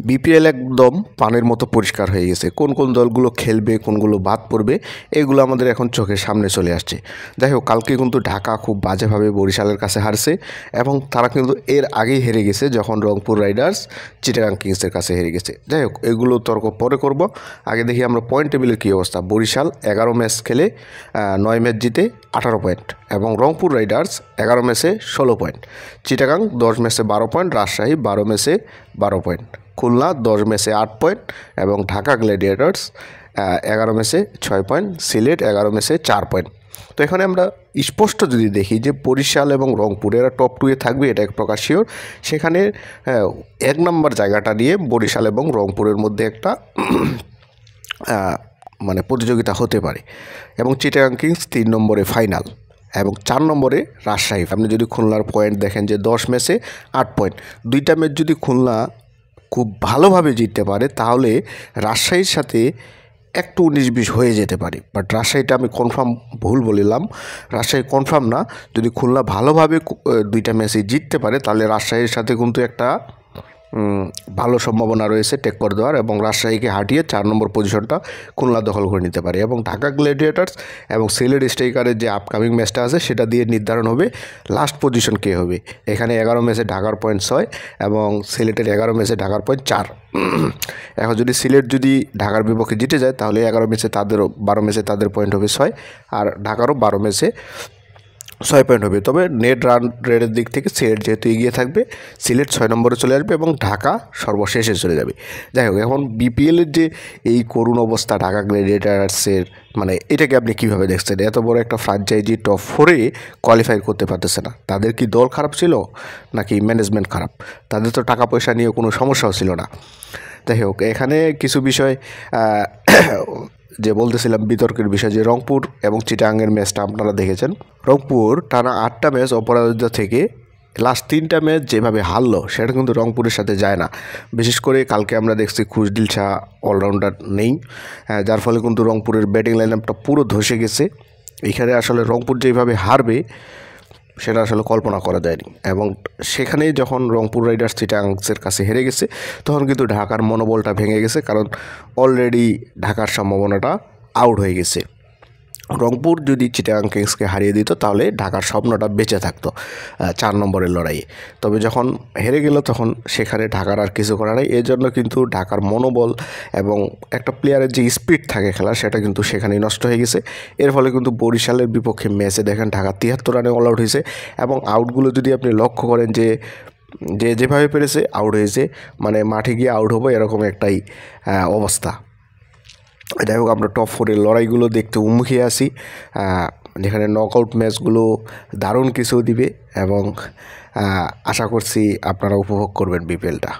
BPL একদম পানির মতো পরিষ্কার হয়ে গেছে। কোন কোন দলগুলো খেলবে, কোনগুলো বাদ পড়বে, এগুলো আমাদের এখন চোখের সামনে চলে আসছে। যাই হোক, কালকে কিন্তু ঢাকা খুব বাজেভাবে বরিশালের কাছে হারছে এবং তারা কিন্তু এর আগেই হেরে গেছে যখন রংপুর রাইডার্স চিটাগাং কিংসের কাছে হেরে গেছে। যাই হোক, এগুলো তর্ক পরে করব। আগে দেখি আমরা পয়েন্ট টেবিলের কী অবস্থা। বরিশাল 11 ম্যাচ খেলে 9 ম্যাচ জিতে 18 পয়েন্ট এবং রংপুর রাইডার্স 11 ম্যাচে 16 পয়েন্ট, চিটাগাং 10 ম্যাচে 12 পয়েন্ট, রাজশাহী 12 ম্যাচে 12 পয়েন্ট, খুলনা 10 ম্যাচে 8 পয়েন্ট এবং ঢাকা গ্ল্যাডিয়েটর্স 11 ম্যাচে 6 পয়েন্ট, সিলেট 11 ম্যাচে 4 পয়েন্ট। তো এখানে আমরা স্পষ্ট যদি দেখি যে বরিশাল এবং রংপুর এরা টপ 2-এ থাকবে, এটা এক প্রকার শিওর। সেখানে 1 নম্বর জায়গাটা নিয়ে বরিশাল এবং রংপুরের মধ্যে একটা মানে প্রতিযোগিতা হতে পারে এবং চিটাগাং কিংস 3 নম্বরে ফাইনাল এবং 4 নম্বরে রাজশাহী। আপনি যদি খুলনার পয়েন্ট দেখেন যে 10 ম্যাচে 8 পয়েন্ট, 2টা ম্যাচ যদি খুলনা খুব ভালোভাবে জিততে পারে তাহলে রাজশাহীর সাথে একটু 19-20 হয়ে যেতে পারে। বাট রাজশাহীটা আমি কনফার্ম ভুল বলিলাম, রাজশাহী কনফার্ম না। যদি খুলনা ভালোভাবে 2টা ম্যাচে জিততে পারে তাহলে রাজশাহীর সাথে কিন্তু একটা ভালো সম্ভাবনা রয়েছে টেক্কর দেওয়ার এবং রাজশাহীকে হাঁটিয়ে 4 নম্বর পজিশনটা খুলনা দখল করে নিতে পারে এবং ঢাকা গ্ল্যাডিয়েটর্স এবং সিলেট স্ট্রাইকারের যে আপকামিং ম্যাচটা আছে সেটা দিয়ে নির্ধারণ হবে লাস্ট পজিশন কে হবে। এখানে 11 ম্যাচে ঢাকার পয়েন্ট 6 এবং সিলেটের 11 ম্যাচে ঢাকার পয়েন্ট 4। এখন যদি সিলেট যদি ঢাকার বিপক্ষে জিতে যায় তাহলে 11 ম্যাচে তাদেরও 12 ম্যাচে তাদের পয়েন্ট হবে 6 আর ঢাকারও 12 ম্যাচে 6 পয়েন্ট হবে। তবে নেট রান রেটের দিক থেকে সিলেট যেহেতু এগিয়ে থাকবে, সিলেট 6 নম্বরে চলে আসবে এবং ঢাকা সর্বশেষে চলে যাবে। যাই হোক, এখন বিপিএলের যে এই করুণ অবস্থা ঢাকা গ্ল্যাডিয়েটর্সের, মানে এটাকে আপনি কীভাবে দেখছেন? এত বড় একটা ফ্র্যাঞ্চাইজি টপ 4-এ কোয়ালিফাই করতে পারতেছে না। তাদের কি দল খারাপ ছিল নাকি ম্যানেজমেন্ট খারাপ? তাদের তো টাকা পয়সা নিয়ে কোনো সমস্যাও ছিল না। যাই হোক, এখানে কিছু বিষয় যে বলতেছিলাম বিতর্কের বিষয়, যে রংপুর এবং চিটাগাংয়ের ম্যাচটা আপনারা দেখেছেন। রংপুর টানা 8টা ম্যাচ অপরাজিত থেকে লাস্ট 3টা ম্যাচ যেভাবে হারলো সেটা কিন্তু রংপুরের সাথে যায় না। বিশেষ করে কালকে আমরা দেখছি খুশদিল শাহ অলরাউন্ডার নেই, যার ফলে কিন্তু রংপুরের ব্যাটিং লাইন আপটা পুরো ধসে গেছে। এখানে আসলে রংপুর যেভাবে হারবে সেটা আসলে কল্পনা করা যায়নি এবং সেখানেই যখন রংপুর রাইডার্স চিটাগাংয়ের কাছে হেরে গেছে তখন কিন্তু ঢাকার মনোবলটা ভেঙে গেছে, কারণ অলরেডি ঢাকার সম্ভাবনাটা আউট হয়ে গেছে। রংপুর যদি চিটাগাং কিংসকে হারিয়ে দিত তাহলে ঢাকার স্বপ্নটা বেঁচে থাকতো 4 নম্বরের লড়াইয়ে। তবে যখন হেরে গেল তখন সেখানে ঢাকার আর কিছু করার নেই। এর জন্য কিন্তু ঢাকার মনোবল এবং একটা প্লেয়ারের যে স্পিড থাকে খেলা সেটা কিন্তু সেখানেই নষ্ট হয়ে গেছে। এর ফলে কিন্তু বরিশালের বিপক্ষে ম্যাচে দেখেন ঢাকা 73 রানে অল আউট হয়েছে এবং আউটগুলো যদি আপনি লক্ষ্য করেন যে যেভাবে পেরেছে আউট হয়েছে, মানে মাঠে গিয়ে আউট হবো এরকম একটাই অবস্থা। যাই হোক, আমরা টপ 4-এর লড়াইগুলো দেখতে উন্মুখী আছি, যেখানে নকআউট ম্যাচগুলো দারুণ কিছু দিবে এবং আশা করছি আপনারা উপভোগ করবেন বিপিএলটা।